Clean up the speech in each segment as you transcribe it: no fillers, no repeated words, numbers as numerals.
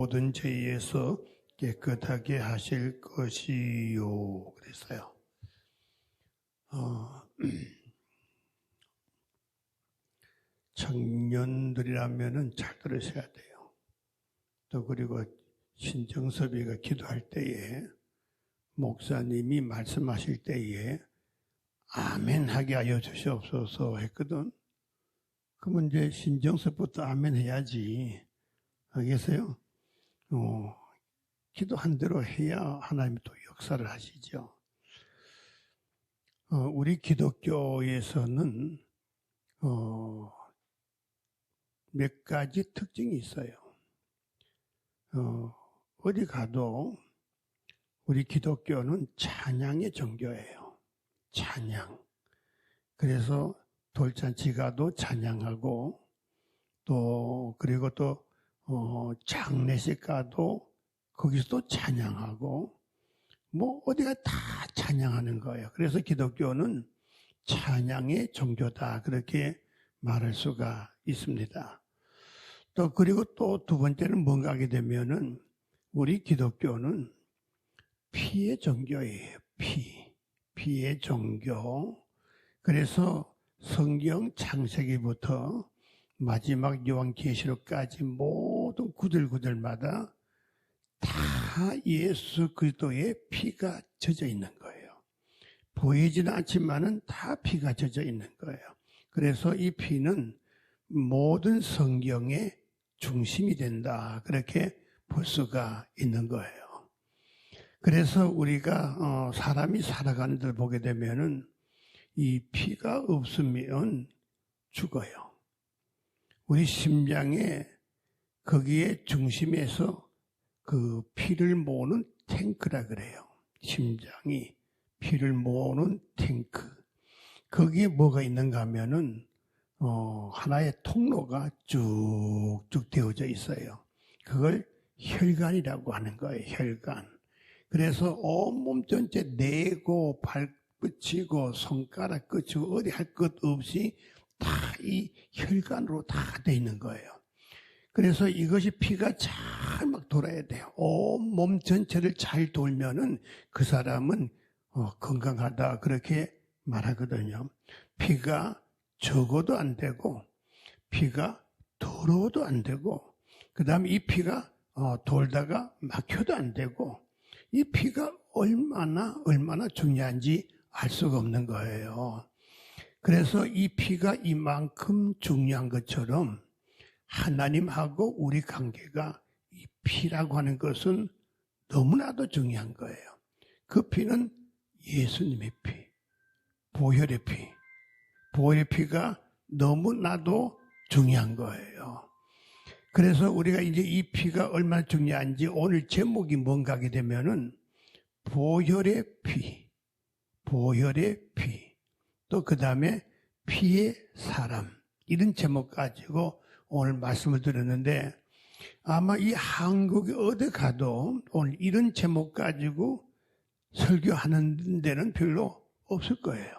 모든 죄에서 깨끗하게 하실 것이요. 그랬어요. 청년들이라면은 잘 들으셔야 돼요. 또 그리고 신정섭이가 기도할 때에 목사님이 말씀하실 때에 아멘 하게 하여 주시옵소서 했거든. 그러면 이제 신정섭부터 아멘 해야지. 알겠어요? 기도한 대로 해야 하나님이 또 역사를 하시죠. 우리 기독교에서는 몇 가지 특징이 있어요. 어디 가도 우리 기독교는 찬양의 종교예요. 찬양. 그래서 돌잔치 가도 찬양하고 또 그리고 또 장례식 가도 거기서도 찬양하고 뭐 어디가 다 찬양하는 거예요. 그래서 기독교는 찬양의 종교다 그렇게 말할 수가 있습니다. 또 그리고 또 두 번째는 뭔가 하게 되면은 우리 기독교는 피의 종교예요. 피의 종교. 그래서 성경 창세기부터 마지막 요한계시록까지 모든 구절구절마다 다 예수 그리스도의 피가 젖어 있는 거예요. 보이지는 않지만은 다 피가 젖어 있는 거예요. 그래서 이 피는 모든 성경의 중심이 된다. 그렇게 볼 수가 있는 거예요. 그래서 우리가 사람이 살아가는 데를 보게 되면은 이 피가 없으면 죽어요. 우리 심장에 거기에 중심에서 그 피를 모으는 탱크라 그래요. 심장이 피를 모으는 탱크. 거기에 뭐가 있는가 하면은 하나의 통로가 쭉쭉 되어져 있어요. 그걸 혈관이라고 하는 거예요. 혈관. 그래서 온몸 전체 내고 발끝이고 손가락 끝이고 어디 할 것 없이 다 이 혈관으로 다 돼 있는 거예요. 그래서 이것이 피가 잘 막 돌아야 돼요. 온몸 전체를 잘 돌면은 그 사람은 건강하다 그렇게 말하거든요. 피가 적어도 안 되고 피가 더러워도 안 되고 그 다음에 이 피가 돌다가 막혀도 안 되고 이 피가 얼마나 중요한지 알 수가 없는 거예요. 그래서 이 피가 이만큼 중요한 것처럼 하나님하고 우리 관계가 이 피라고 하는 것은 너무나도 중요한 거예요. 그 피는 예수님의 피, 보혈의 피. 보혈의 피가 너무나도 중요한 거예요. 그래서 우리가 이제 이 피가 얼마나 중요한지 오늘 제목이 뭔가 하게 되면은 보혈의 피, 보혈의 피, 또 그 다음에 피의 사람 이런 제목 가지고 오늘 말씀을 드렸는데 아마 이 한국에 어디 가도 오늘 이런 제목 가지고 설교하는 데는 별로 없을 거예요.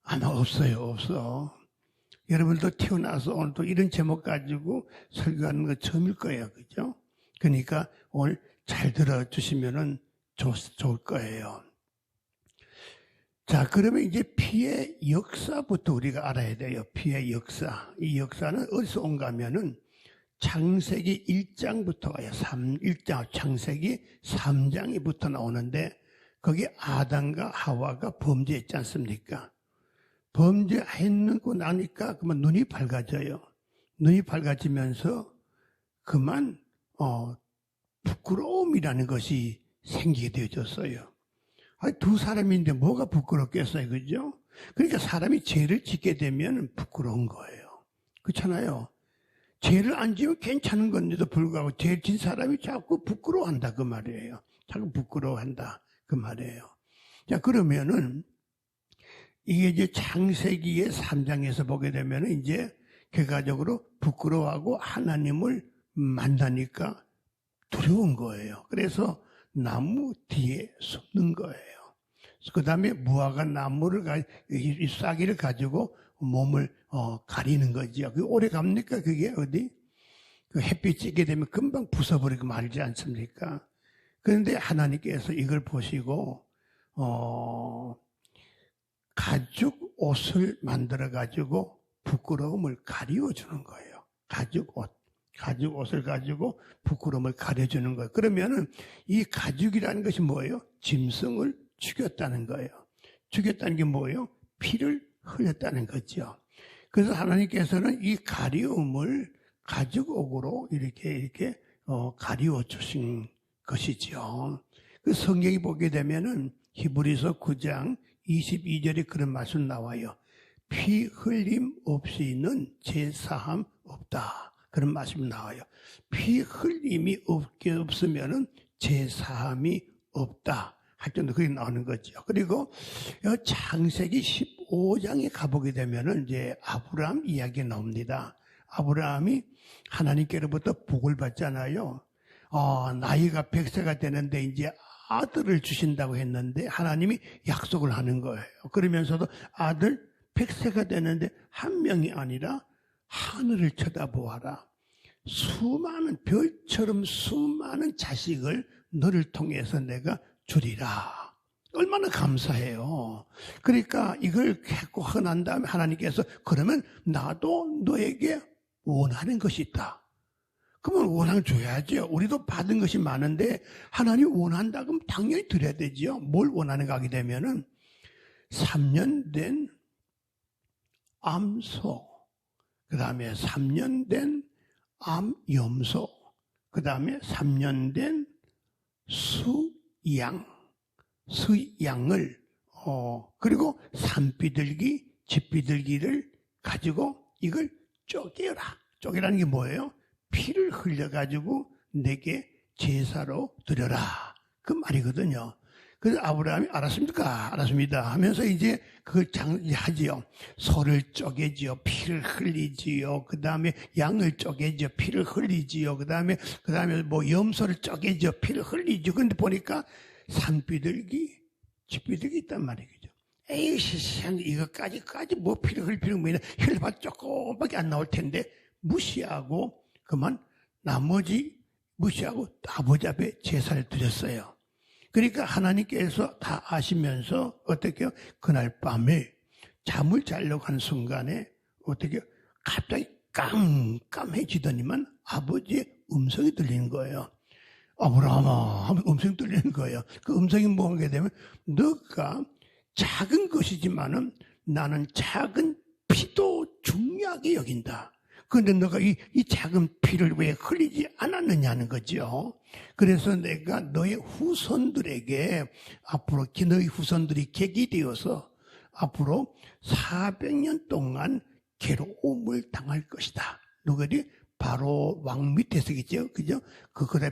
아마 없어. 여러분도 태어나서 오늘 또 이런 제목 가지고 설교하는 거 처음일 거예요. 그죠? 그러니까 오늘 잘 들어주시면은 좋을 거예요. 자, 그러면 이제 피의 역사부터 우리가 알아야 돼요. 피의 역사. 이 역사는 어디서 온가 하면은 창세기 1장부터 와요. 1장, 창세기 3장이부터 나오는데 거기 아담과 하와가 범죄했지 않습니까? 범죄했고 나니까 그만 눈이 밝아져요. 눈이 밝아지면서 그만 부끄러움이라는 것이 생기게 되어졌어요. 아니, 두 사람인데 뭐가 부끄럽겠어요, 그죠? 그러니까 사람이 죄를 짓게 되면 부끄러운 거예요. 그렇잖아요. 죄를 안 지으면 괜찮은 건데도 불구하고 죄 진 사람이 자꾸 부끄러워한다 그 말이에요. 자꾸 부끄러워한다 그 말이에요. 자, 그러면은 이게 이제 창세기의 3장에서 보게 되면 이제 결과적으로 부끄러워하고 하나님을 만나니까 두려운 거예요. 그래서 나무 뒤에 숨는 거예요. 그 다음에 무화과 나무를, 이 싹이를 가지고 몸을 가리는 거죠. 그게 오래 갑니까? 그게 어디? 그 햇빛 쬐게 되면 금방 부숴버리고 말지 않습니까? 그런데 하나님께서 이걸 보시고 가죽 옷을 만들어 가지고 부끄러움을 가리워주는 거예요. 가죽 옷을 가지고 부끄러움을 가려주는 거예요. 그러면은 이 가죽이라는 것이 뭐예요? 짐승을 죽였다는 거예요. 죽였다는 게 뭐예요? 피를 흘렸다는 거죠. 그래서 하나님께서는 이 가리움을 가죽옥으로 이렇게 가리워 주신 것이죠. 그 성경이 보게 되면은 히브리서 9장 22절에 그런 말씀 나와요. 피 흘림 없이는 제사함 없다. 그런 말씀이 나와요. 피 흘림이 없으면은 제사함이 없다. 할 정도 그게 나오는 거죠. 그리고 창세기 15장에 가보게 되면은 이제 아브라함 이야기 나옵니다. 아브라함이 하나님께로부터 복을 받잖아요. 나이가 100세가 되는데 이제 아들을 주신다고 했는데 하나님이 약속을 하는 거예요. 그러면서도 아들 100세가 되는데 한 명이 아니라 하늘을 쳐다보아라. 수많은 별처럼 수많은 자식을 너를 통해서 내가 주리라. 얼마나 감사해요. 그러니까 이걸 했고 하고 난 다음에 하나님께서 그러면 나도 너에게 원하는 것이 있다. 그러면 원하는 줘야죠. 우리도 받은 것이 많은데 하나님 원한다 그러면 당연히 드려야 되죠. 뭘 원하는가 하게 되면은 3년 된 암소, 그 다음에 3년 된 암염소, 그 다음에 3년 된 수양을 그리고 산비둘기, 집비둘기를 가지고 이걸 쪼개라. 쪼개라는 게 뭐예요? 피를 흘려가지고 내게 제사로 드려라. 그 말이거든요. 그래서 아브라함이 알았습니까? 알았습니다. 하면서 이제 그걸 하지요. 소를 쪼개지요. 피를 흘리지요. 그 다음에 양을 쪼개지요. 피를 흘리지요. 그 다음에 뭐 염소를 쪼개지요. 피를 흘리지요. 그런데 보니까 산비둘기, 집비둘기 있단 말이죠. 에이, 세상 이거까지 뭐 피를 흘릴 필요가 뭐냐. 혈ባት 조금밖에 안 나올 텐데 무시하고 그만 나머지 무시하고 아버지 앞에 제사를 드렸어요. 그러니까 하나님께서 다 아시면서 어떻게 해요? 그날 밤에 잠을 자려고 하는 순간에 어떻게 갑자기 깜깜해지더니만 아버지의 음성이 들리는 거예요. 아브라함아 하면 음성이 들리는 거예요. 그 음성이 뭐게 되면 너가 작은 것이지만은 나는 작은 피도 중요하게 여긴다. 그런데 너가 이 작은 피를 왜 흘리지 않았느냐는 거죠. 그래서 내가 너의 후손들에게 앞으로 너희 후손들이 객이 되어서 앞으로 400년 동안 괴로움을 당할 것이다. 누구들이? 바로 왕 밑에서겠죠. 그죠? 그들의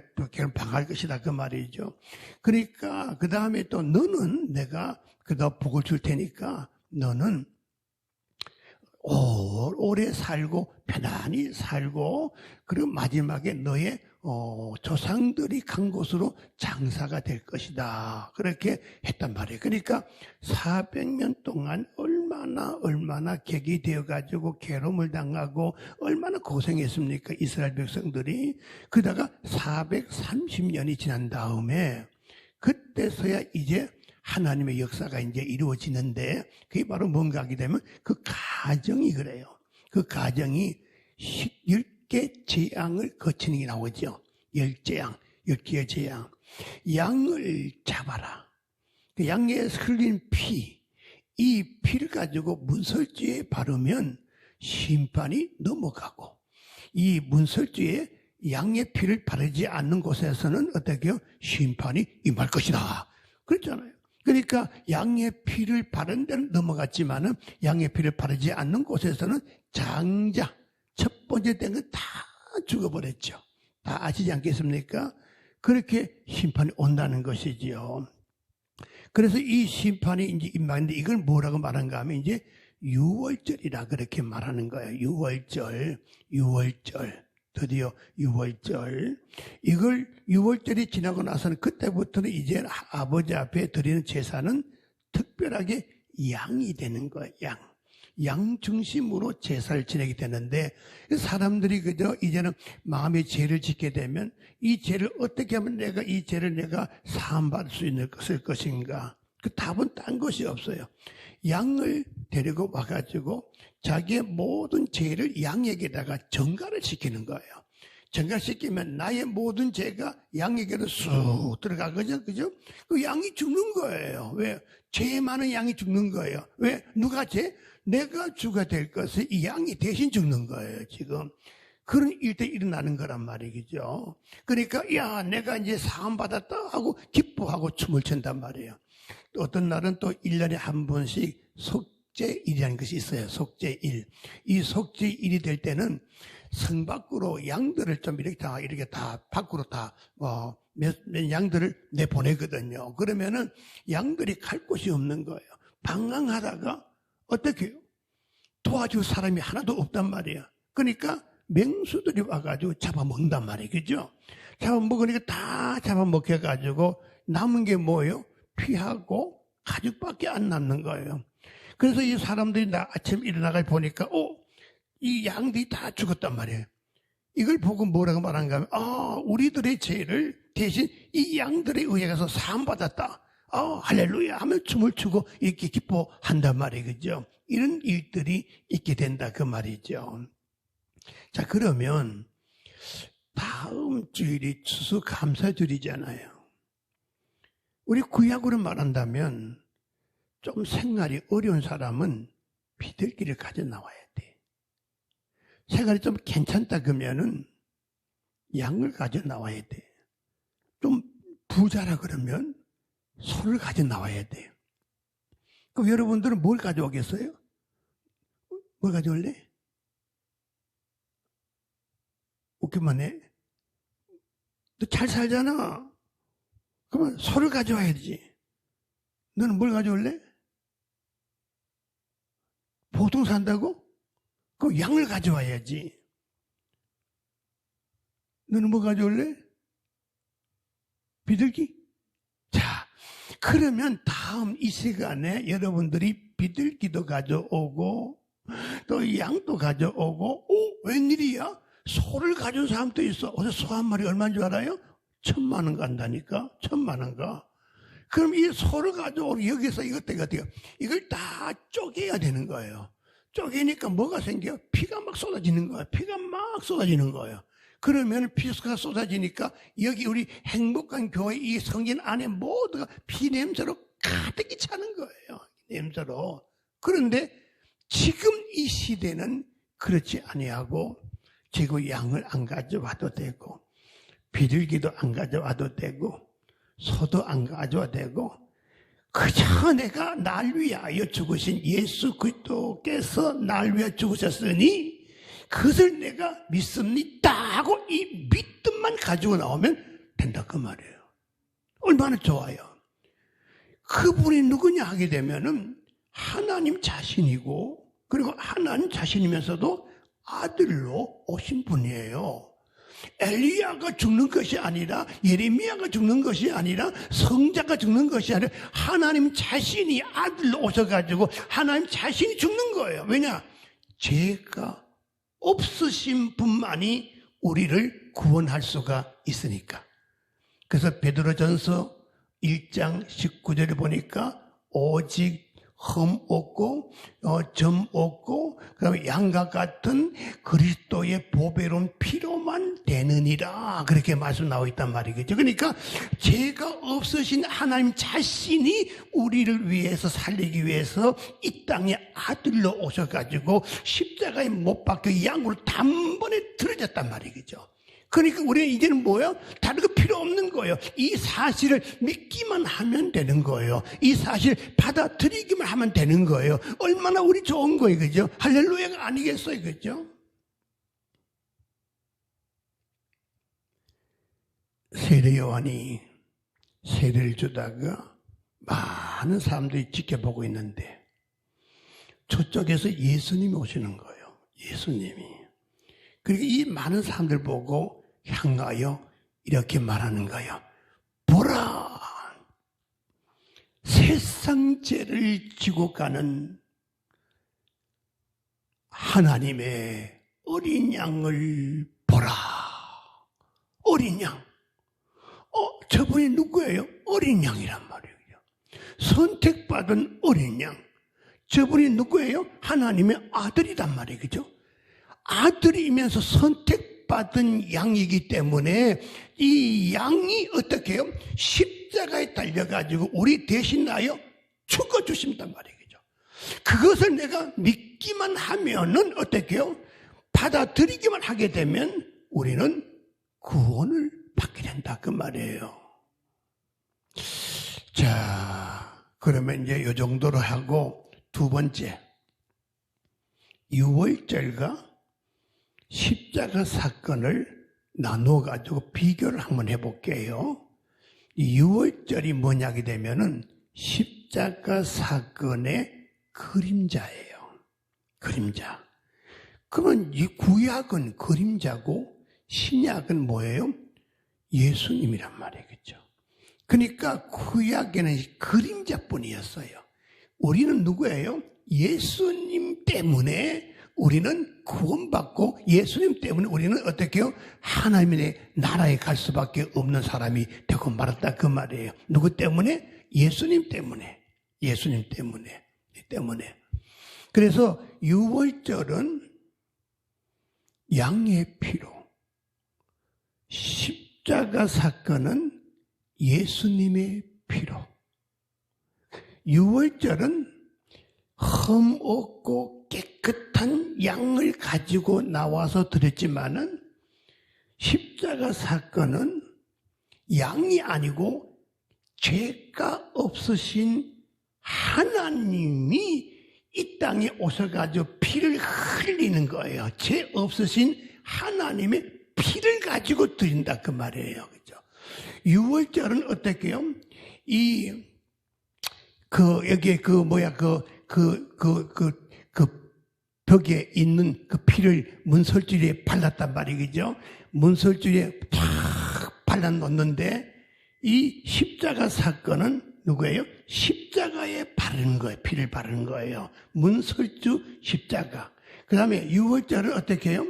당할 것이다. 그 말이죠. 그러니까 그 다음에 또 너는 내가 그다 복을 줄 테니까 너는 오래 살고 편안히 살고 그리고 마지막에 너의 조상들이 간 곳으로 장사가 될 것이다. 그렇게 했단 말이에요. 그러니까 400년 동안 얼마나 객이 되어가지고 괴로움을 당하고 얼마나 고생했습니까? 이스라엘 백성들이. 그러다가 430년이 지난 다음에 그때서야 이제 하나님의 역사가 이제 이루어지는데 그게 바로 뭔가 하게 되면 그 가정이 그래요. 그 가정이 10개 재앙을 거치는 게 나오죠. 10개의 재앙. 양을 잡아라. 그 양에 흘린 피, 이 피를 가지고 문설주에 바르면 심판이 넘어가고 이 문설주에 양의 피를 바르지 않는 곳에서는 어떻게 해요? 심판이 임할 것이다. 그랬잖아요. 그러니까 양의 피를 바른 데는 넘어갔지만은 양의 피를 바르지 않는 곳에서는 장자 첫 번째 된 건 다 죽어버렸죠. 다 아시지 않겠습니까? 그렇게 심판이 온다는 것이지요. 그래서 이 심판이 이제 임하는데 이걸 뭐라고 말한가 하면 이제 유월절이라 그렇게 말하는 거예요. 유월절. 드디어 유월절. 이걸 유월절이 지나고 나서는 그때부터는 이제 아버지 앞에 드리는 제사는 특별하게 양이 되는 거예요. 양 중심으로 제사를 지내게 되는데 사람들이 그저 이제는 마음의 죄를 짓게 되면 이 죄를 어떻게 하면 내가 이 죄를 내가 사함받을 수 있을 것인가? 그 답은 딴 것이 없어요. 양을 데리고 와가지고 자기의 모든 죄를 양에게다가 전가를 시키는 거예요. 전가시키면 나의 모든 죄가 양에게로 쑥 들어가거든요. 그죠? 그 양이 죽는 거예요. 왜? 죄 많은 양이 죽는 거예요. 왜? 누가 죄? 내가 주가 될 것을 이 양이 대신 죽는 거예요, 지금. 그런 일들이 일어나는 거란 말이죠. 그러니까, 야, 내가 이제 사함받았다 하고 기뻐하고 춤을 춘단 말이에요. 또 어떤 날은 또 1년에 한 번씩 속죄일이라는 것이 있어요. 속죄일. 이 속죄일이 될 때는 성 밖으로 양들을 좀 이렇게 다 밖으로 다 몇 양들을 내보내거든요. 그러면은 양들이 갈 곳이 없는 거예요. 방황하다가 어떻게 해요? 도와줄 사람이 하나도 없단 말이에요. 그러니까 맹수들이 와가지고 잡아먹는단 말이에요. 그죠? 잡아먹으니까 다 잡아먹혀가지고 남은 게 뭐예요? 피하고 가죽밖에 안 남는 거예요. 그래서 이 사람들이 아침 일어나가 보니까 이 양들이 다 죽었단 말이에요. 이걸 보고 뭐라고 말한가 하면 우리들의 죄를 대신 이 양들에 의해 가서 사함받았다. 할렐루야 하면 춤을 추고 이렇게 기뻐한단 말이에요. 그죠? 이런 일들이 있게 된다 그 말이죠. 자, 그러면 다음 주일이 추수감사절이잖아요. 우리 구약으로 말한다면 좀 생활이 어려운 사람은 비둘기를 가져 나와야 돼. 생활이 좀 괜찮다 그러면은 양을 가져 나와야 돼. 좀 부자라 그러면 소를 가져 나와야 돼. 그럼 여러분들은 뭘 가져오겠어요? 뭘 가져올래? 웃기만 해. 너 잘 살잖아. 그러면 소를 가져와야지. 너는 뭘 가져올래? 보통 산다고? 그럼 양을 가져와야지. 너는 뭐 가져올래? 비둘기? 자, 그러면 다음 이 시간에 여러분들이 비둘기도 가져오고 또 양도 가져오고 웬일이야? 소를 가져온 사람도 있어. 어제 소 한 마리 얼마인 줄 알아요? 1,000만 원 간다니까. 1,000만 원 가. 그럼 이 소를 가져오고 여기서 이걸 다 쪼개야 되는 거예요. 쪼개니까 뭐가 생겨? 피가 막 쏟아지는 거예요. 피가 막 쏟아지는 거예요. 그러면 피가 쏟아지니까 여기 우리 행복한 교회 이 성전 안에 모두가 피 냄새로 가득히 차는 거예요. 냄새로. 그런데 지금 이 시대는 그렇지 아니하고 지금 양을 안 가져와도 되고 비둘기도 안 가져와도 되고 소도 안 가져와도 되고 그저 내가 날 위하여 죽으신 예수 그리스도께서 날 위하여 죽으셨으니 그것을 내가 믿습니다 하고 이 믿음만 가지고 나오면 된다 그 말이에요. 얼마나 좋아요. 그분이 누구냐 하게 되면은 하나님 자신이고 그리고 하나님 자신이면서도 아들로 오신 분이에요. 엘리야가 죽는 것이 아니라 예레미야가 죽는 것이 아니라 성자가 죽는 것이 아니라 하나님 자신이 아들로 오셔가지고 하나님 자신이 죽는 거예요. 왜냐? 죄가 없으신 분만이 우리를 구원할 수가 있으니까. 그래서 베드로전서 1장 19절에 보니까 오직 흠 없고 점 없고 그다음에 양과 같은 그리스도의 보배로운 피로만 되느니라 그렇게 말씀 나와 있단 말이겠죠. 그러니까 죄가 없으신 하나님 자신이 우리를 위해서 살리기 위해서 이 땅에 아들로 오셔가지고 십자가에 못 박혀 양으로 단번에 들어졌단 말이겠죠. 그러니까 우리는 이제는 뭐예요? 다른 거 필요 없는 거예요. 이 사실을 믿기만 하면 되는 거예요. 이 사실 받아들이기만 하면 되는 거예요. 얼마나 우리 좋은 거예요. 그죠? 할렐루야가 아니겠어요. 그죠? 세례 요한이 세례를 주다가 많은 사람들이 지켜보고 있는데 저쪽에서 예수님이 오시는 거예요. 예수님이. 그리고 이 많은 사람들 보고 향하여 이렇게 말하는 거예요. 보라! 세상 죄를 지고 가는 하나님의 어린 양을 보라. 어린 양. 저분이 누구예요? 어린 양이란 말이에요. 선택받은 어린 양. 저분이 누구예요? 하나님의 아들이란 말이에요. 그죠? 아들이면서 선택받은 양이기 때문에 이 양이 어떻게 해요? 십자가에 달려가지고 우리 대신하여 죽어주신단 말이에요. 그죠? 그것을 내가 믿기만 하면은 어떻게 해요? 받아들이기만 하게 되면 우리는 구원을 받게 된다. 그 말이에요. 자, 그러면 이제 이 정도로 하고 두 번째. 유월절과 십자가 사건을 나눠가지고 비교를 한번 해볼게요. 이 유월절이 뭐냐게 되면은 십자가 사건의 그림자예요. 그림자. 그러면 이 구약은 그림자고 신약은 뭐예요? 예수님이란 말이겠죠. 그러니까 구약에는 그림자뿐이었어요. 우리는 누구예요? 예수님 때문에 우리는 구원받고 예수님 때문에 우리는 어떻게 해요? 하나님의 나라에 갈 수밖에 없는 사람이 되고 말았다 그 말이에요. 누구 때문에? 예수님 때문에. 예수님 때문에. 그래서 유월절은 양의 피로, 십자가 사건은 예수님의 피로. 유월절은 흠 없고 깨끗한 양을 가지고 나와서 드렸지만은 십자가 사건은 양이 아니고 죄가 없으신 하나님이 이 땅에 오셔가지고 피를 흘리는 거예요. 죄 없으신 하나님의 피를 가지고 드린다 그 말이에요. 그죠? 유월절은 어떻게 해요? 여기에 벽에 있는 그 피를 문설주리에 발랐단 말이죠. 문설주리에 팍 발라놓는데 이 십자가 사건은 누구예요? 십자가에 바르는 거예요. 피를 바르는 거예요. 문설주 십자가. 그 다음에 유월절은 어떻게 해요?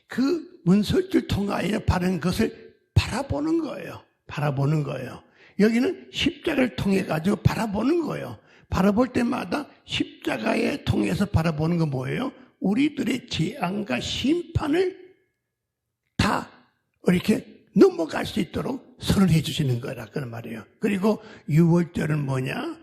그 문설주를 통하여 바른 것을 바라보는 거예요. 바라보는 거예요. 여기는 십자가를 통해 가지고 바라보는 거예요. 바라볼 때마다 십자가에 통해서 바라보는 건 뭐예요? 우리들의 재앙과 심판을 다 이렇게 넘어갈 수 있도록 선언해 주시는 거라 그런 말이에요. 그리고 유월절은 뭐냐?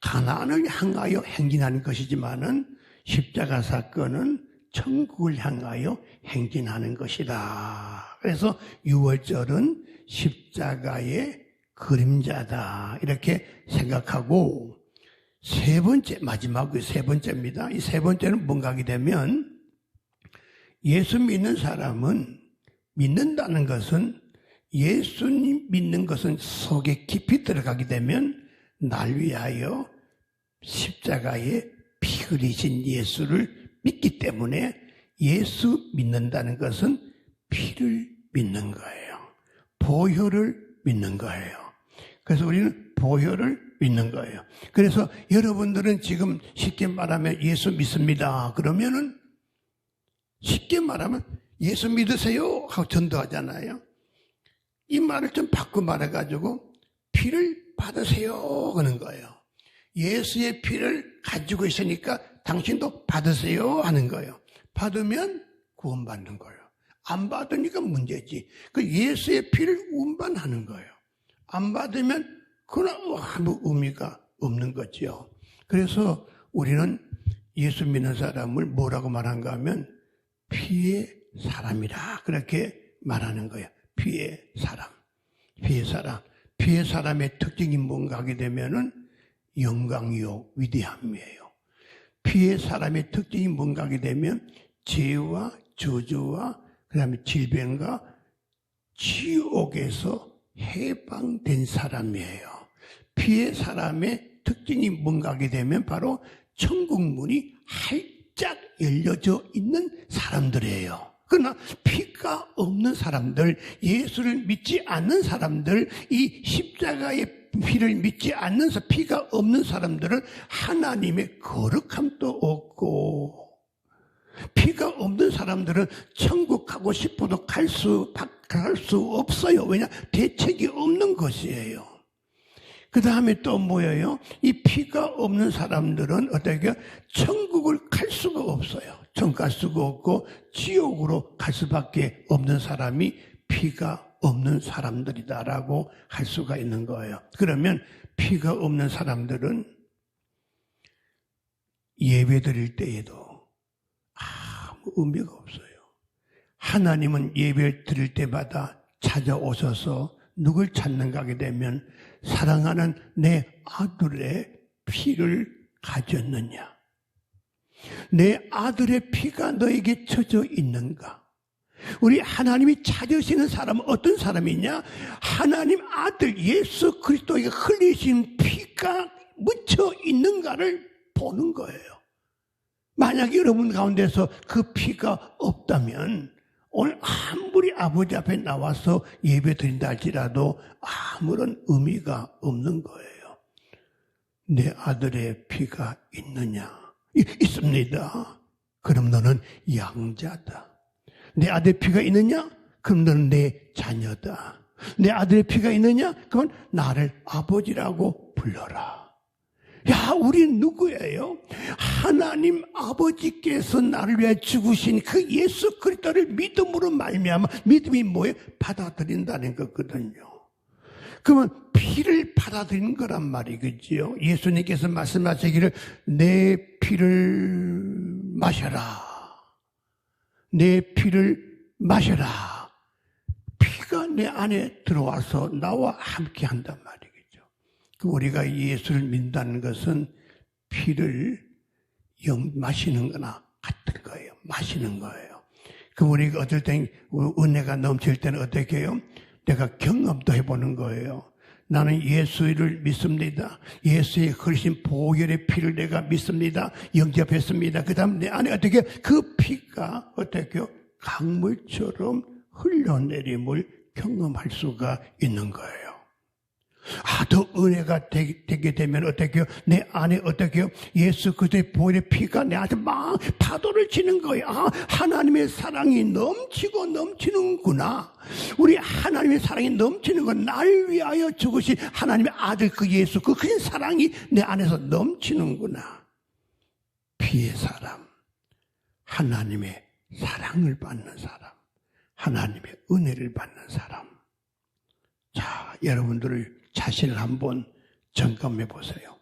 가나안을 향하여 행진하는 것이지만은 십자가 사건은 천국을 향하여 행진하는 것이다. 그래서 유월절은 십자가의 그림자다. 이렇게 생각하고 세 번째, 마지막으로 세 번째입니다. 이 세 번째는 뭔가 하게 되면 예수 믿는 사람은 믿는다는 것은 예수님 믿는 것은 속에 깊이 들어가게 되면 날 위하여 십자가에 피 흘리신 예수를 믿기 때문에 예수 믿는다는 것은 피를 믿는 거예요. 보혈을 믿는 거예요. 그래서 우리는 보혈을 믿는 거예요. 그래서 여러분들은 지금 쉽게 말하면 예수 믿습니다. 그러면은 쉽게 말하면 예수 믿으세요 하고 전도하잖아요. 이 말을 좀 바꿔 말해가지고 피를 받으세요 하는 거예요. 예수의 피를 가지고 있으니까 당신도 받으세요 하는 거예요. 받으면 구원받는 거예요. 안 받으니까 문제지. 그 예수의 피를 운반하는 거예요. 안 받으면 그건 아무 의미가 없는 거죠. 그래서 우리는 예수 믿는 사람을 뭐라고 말한가 하면 피의 사람이라 그렇게 말하는 거예요. 피의 사람. 피의 사람. 피의 사람의 특징이 뭔가 하게 되면은 영광이요 위대함이에요. 피의 사람의 특징이 뭔가 하게 되면 죄와 저주와 그 다음에 질병과 지옥에서 해방된 사람이에요. 피의 사람의 특징이 뭔가 하게 되면 바로 천국문이 활짝 열려져 있는 사람들이에요. 그러나 피가 없는 사람들, 예수를 믿지 않는 사람들, 이 십자가의 피를 믿지 않는 피가 없는 사람들은 하나님의 거룩함도 없고 피가 없는 사람들은 천국 가고 싶어도 갈 수 없어요. 왜냐? 대책이 없는 것이에요. 그 다음에 또 뭐예요? 이 피가 없는 사람들은 어떻게 천국을 갈 수가 없어요. 천국 갈 수가 없고 지옥으로 갈 수밖에 없는 사람이 피가 없는 사람들이다라고 할 수가 있는 거예요. 그러면 피가 없는 사람들은 예배 드릴 때에도 아무 의미가 없어요. 하나님은 예배 드릴 때마다 찾아오셔서 누굴 찾는가 하게 되면 사랑하는 내 아들의 피를 가졌느냐? 내 아들의 피가 너에게 젖어 있는가? 우리 하나님이 찾으시는 사람은 어떤 사람이냐? 하나님 아들 예수 그리스도에게 흘리신 피가 묻혀 있는가를 보는 거예요. 만약 여러분 가운데서 그 피가 없다면 오늘 아무리 아버지 앞에 나와서 예배 드린다 할지라도 아무런 의미가 없는 거예요. 내 아들의 피가 있느냐? 있습니다. 그럼 너는 양자다. 내 아들의 피가 있느냐? 그럼 너는 내 자녀다. 내 아들의 피가 있느냐? 그건 나를 아버지라고 불러라. 야, 우린 누구예요? 하나님 아버지께서 나를 위해 죽으신 그 예수 그리스도를 믿음으로 말미암아 믿음이 뭐예요? 받아들인다는 거거든요. 그러면 피를 받아들이는 거란 말이겠지요. 예수님께서 말씀하시기를 내 피를 마셔라. 내 피를 마셔라. 피가 내 안에 들어와서 나와 함께 한단 말이겠죠. 우리가 예수를 믿는다는 것은 피를 마시는 거나 같은 거예요. 마시는 거예요. 우리가 어떨 땐 은혜가 넘칠 때는 어떻게 해요? 내가 경험도 해보는 거예요. 나는 예수를 믿습니다. 예수의 흘리신 보혈의 피를 내가 믿습니다. 영접했습니다. 그 다음 내 안에 어떻게 그 피가 어떻게 강물처럼 흘러내림을 경험할 수가 있는 거예요. 더 은혜가 되게 되면 어떻게 해요? 내 안에 어떻게 해요? 예수 그리스도의 보혈의 피가 내 안에 막 파도를 치는 거예요. 하나님의 사랑이 넘치고 넘치는구나. 우리 하나님의 사랑이 넘치는 건 날 위하여 죽으신 하나님의 아들 그 예수 그 큰 사랑이 내 안에서 넘치는구나. 피의 사람, 하나님의 사랑을 받는 사람, 하나님의 은혜를 받는 사람. 자, 여러분들을 자신을 한번 점검해 보세요.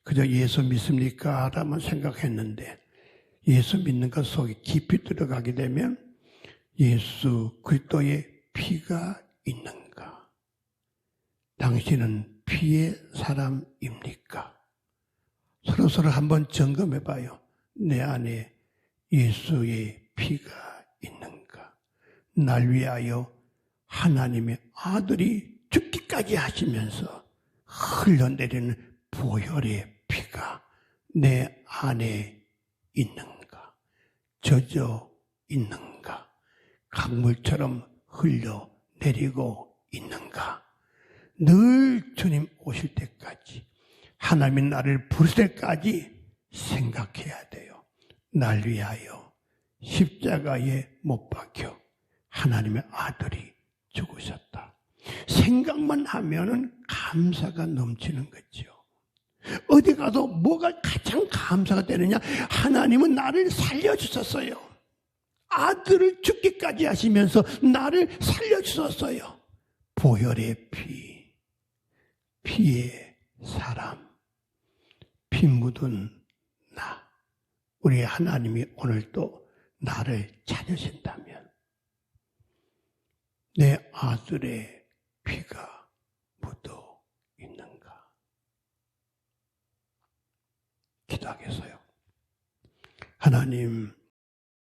그저 예수 믿습니까? 라만 생각했는데 예수 믿는 것 속에 깊이 들어가게 되면 예수 그리스도의 피가 있는가? 당신은 피의 사람입니까? 서로 한번 점검해 봐요. 내 안에 예수의 피가 있는가? 날 위하여 하나님의 아들이 죽기까지 하시면서 흘러내리는 보혈의 피가 내 안에 있는가? 젖어 있는가? 강물처럼 흘러내리고 있는가? 늘 주님 오실 때까지 하나님이 나를 부르실 때까지 생각해야 돼요. 날 위하여 십자가에 못 박혀 하나님의 아들이 죽으셨다. 생각만 하면은 감사가 넘치는 거죠. 어디 가도 뭐가 가장 감사가 되느냐? 하나님은 나를 살려주셨어요. 아들을 죽기까지 하시면서 나를 살려주셨어요. 보혈의 피, 피의 사람, 피 묻은 나. 우리 하나님이 오늘도 나를 찾으신다면 내 아들의 피가 묻어 있는가? 기도하겠어요. 하나님,